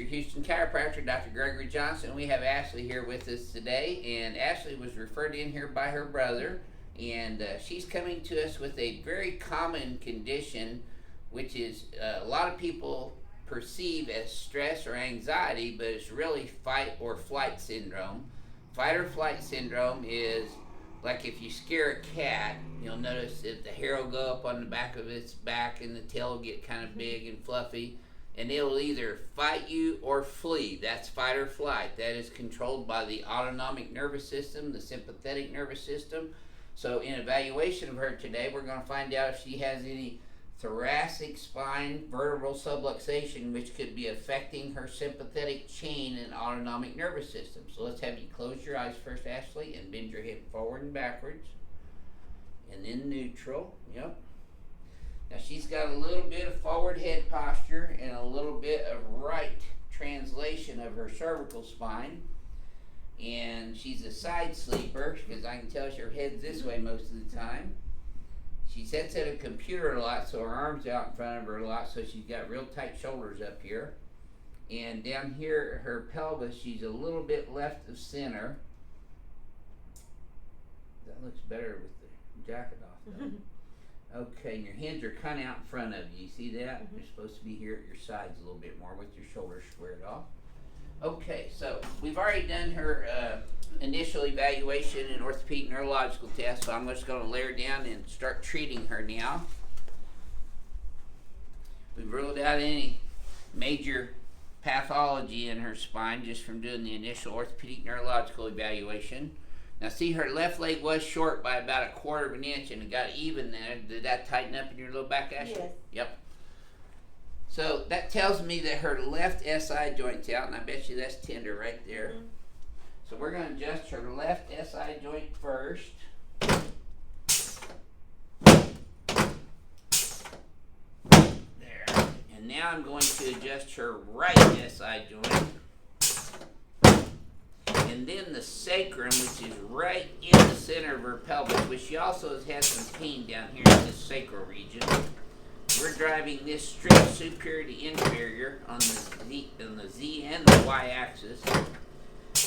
Houston chiropractor, Dr. Gregory Johnson. We have Ashley here with us today, and Ashley was referred in here by her brother, and she's coming to us with a very common condition, which is a lot of people perceive as stress or anxiety, but it's really fight or flight syndrome. Fight or flight syndrome is like if you scare a cat, you'll notice that the hair will go up on the back of its back and the tail will get kind of big and fluffy, and it'll either fight you or flee. That's fight or flight. That is controlled by the autonomic nervous system, the sympathetic nervous system. So in evaluation of her today, we're going to find out if she has any thoracic spine vertebral subluxation, which could be affecting her sympathetic chain and autonomic nervous system. So let's have you close your eyes first, Ashley, and bend your hip forward and backwards, and then neutral. Yep. Now she's got a little bit of forward head posture and a little bit of right translation of her cervical spine, and she's a side sleeper because I can tell her head's this way most of the time. She sits at a computer a lot, so her arms out in front of her a lot, so she's got real tight shoulders up here. And down here, her pelvis, she's a little bit left of center. That looks better with the jacket off, though. Okay, and your hands are kind of out in front of you. You see that? They're supposed to be here at your sides a little bit more with your shoulders squared off. Okay, so we've already done her initial evaluation and orthopedic neurological test, so I'm just going to lay her down and start treating her now. We've ruled out any major pathology in her spine just from doing the initial orthopedic neurological evaluation. Now see, her left leg was short by about 1/4 of an inch and it got even there. Did that tighten up in your low back, Ashley? Yes. Yep. So that tells me that her left SI joint's out, and I bet you that's tender right there. Mm-hmm. So we're going to adjust her left SI joint first. There. And now I'm going to adjust her right SI joint. And then the sacrum, which is right in the center of her pelvis, which she also has had some pain down here in this sacral region. We're driving this straight superior to inferior on the Z and the Y axis.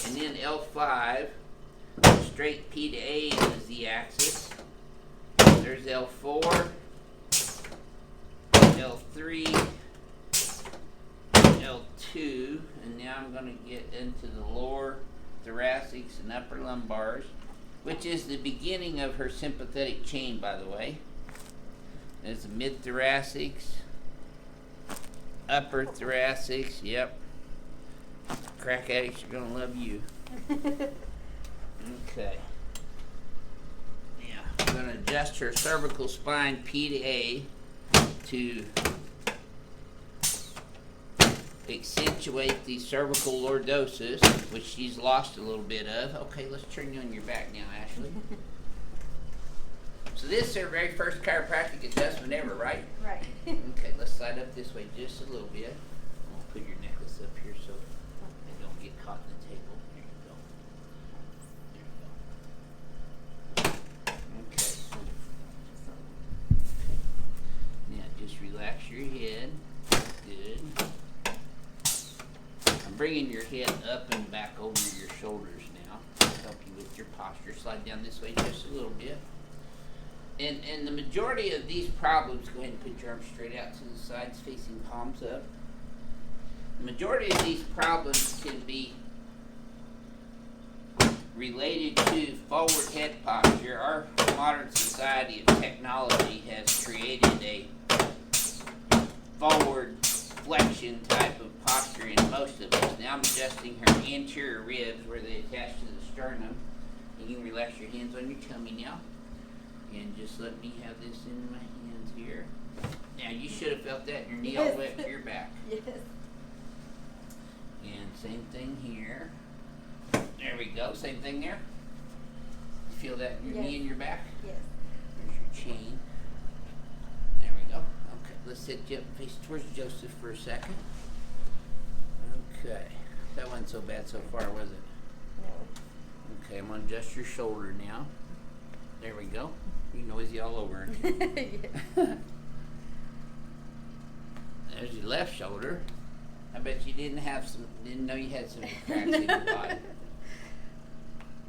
And then L5, straight P to A in the Z axis. There's L4, L3, L2, and now I'm going to get into the lower thoracics and upper lumbars, which is the beginning of her sympathetic chain, by the way. There's the mid-thoracics, upper thoracics, yep. Crack addicts are going to love you. Okay. Now, I'm going to adjust her cervical spine P to A to accentuate the cervical lordosis, which she's lost a little bit of. Okay, let's turn you on your back now, Ashley. So this is her very first chiropractic adjustment ever, right? Right. Okay, let's slide up this way just a little bit. I'll put your necklace up here so it don't get caught in the table. There you go. Okay. Now just relax your head. Good. I'm bringing your head up and back over your shoulders now to help you with your posture. Slide down this way just a little bit. And the majority of these problems, go ahead and put your arms straight out to the sides, facing palms up. The majority of these problems can be related to forward head posture. Our modern society of technology has created a forward flexion type of posture in most of us. Now I'm adjusting her anterior ribs where they attach to the sternum. And you can relax your hands on your tummy now. And just let me have this in my hands here. Now you should have felt that in your knee all the way up to your back. Yes. And same thing here. There we go. Same thing there. You feel that in your knee and your back? Yes. There's your chain. There we go. Okay, let's sit you up and face towards Joseph for a second. Okay. That wasn't so bad so far, was it? No. Okay, I'm going to adjust your shoulder now. There we go. You're noisy all over. Yes. There's your left shoulder. I bet you didn't know you had some cracks in your body.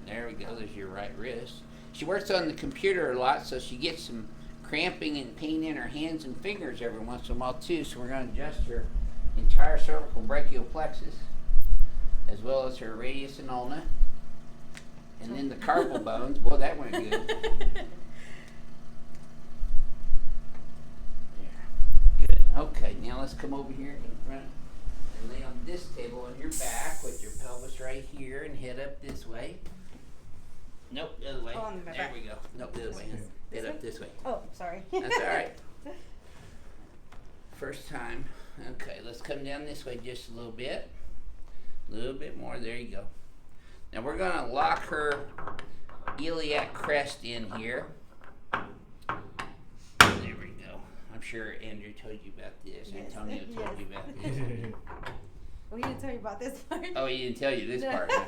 There we go, there's your right wrist. She works on the computer a lot, so she gets some cramping and pain in her hands and fingers every once in a while too, so we're going to adjust her entire cervical brachial plexus, as well as her radius and ulna. And then the carpal bones. Boy, that went good. There. Good. Okay, now let's come over here in front and lay on this table on your back with your pelvis right here and head up this way. Nope, the other way. Oh, on my there back. we go. Nope, the other way. Head up this way. Oh, sorry. That's all right. First time. Okay, let's come down this way just a little bit. A little bit more. There you go. Now we're going to lock her iliac crest in here. There we go. I'm sure Andrew told you about this. Yes. Antonio told you about this. Well, he didn't tell you about this part. Oh, he didn't tell you this No. part. Huh?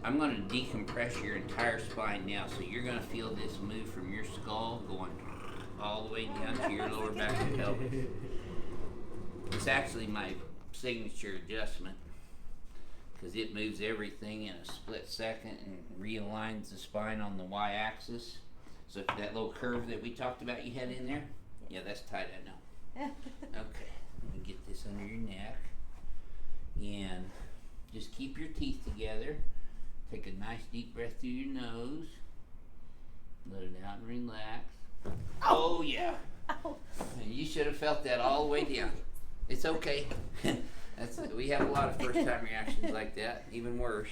I'm going to decompress your entire spine now, so you're going to feel this move from your skull going all the way down to your lower back and pelvis. It's actually my signature adjustment because it moves everything in a split second and realigns the spine on the y-axis. So if that little curve that we talked about you had in there, yeah, that's tight, I know. Okay, let me get this under your neck and just keep your teeth together. Take a nice deep breath through your nose. Let it out and relax. Oh yeah. Ow. You should have felt that all the way down. It's okay. We have a lot of first time reactions like that, even worse.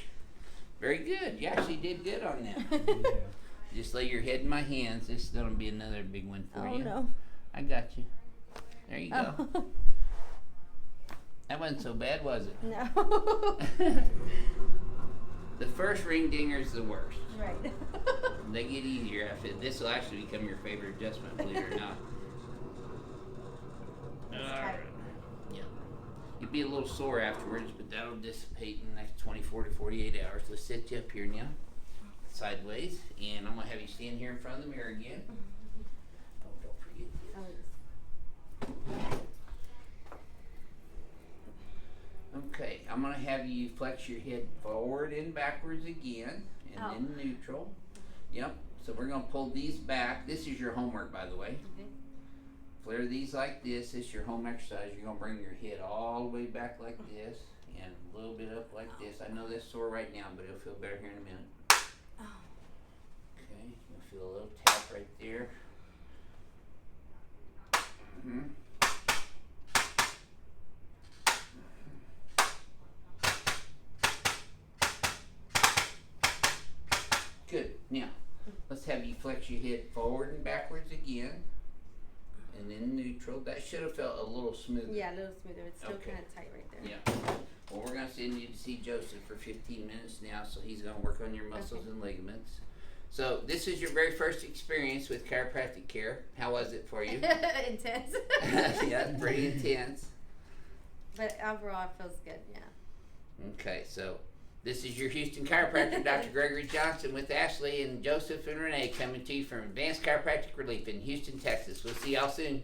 Very good. You actually did good on that. Yeah. Just lay your head in my hands. This is going to be another big one for Oh you. no. I got you. There you go. Oh. That wasn't so bad, was it? No. The first ring dinger is the worst. Right. They get easier after. This will actually become your favorite adjustment, believe it or not. Alright. Yeah. You'll be a little sore afterwards, but that'll dissipate in the next 24 to 48 hours. Let's set you up here now, sideways, and I'm going to have you stand here in front of the mirror again. Oh, don't forget this. Okay, I'm going to have you flex your head forward and backwards again, and then neutral. Yep, so we're going to pull these back. This is your homework, by the way. Okay. Flare these like this. This is your home exercise. You're going to bring your head all the way back like this and a little bit up like this. I know that's sore right now, but it'll feel better here in a minute. Okay, you'll feel a little tap right there. Mm-hmm. Good. Now, let's have you flex your head forward and backwards again. And then neutral. That should have felt a little smoother. Yeah, a little smoother. It's still Okay. kind of tight right there. Yeah. Well, we're going to send you to see Joseph for 15 minutes now, so he's going to work on your muscles Okay. and ligaments. So, this is your very first experience with chiropractic care. How was it for you? Intense. Yeah, pretty intense. But overall, it feels good. Yeah. Okay, so this is your Houston chiropractor, Dr. Gregory Johnson, with Ashley and Joseph and Renee coming to you from Advanced Chiropractic Relief in Houston, Texas. We'll see y'all soon.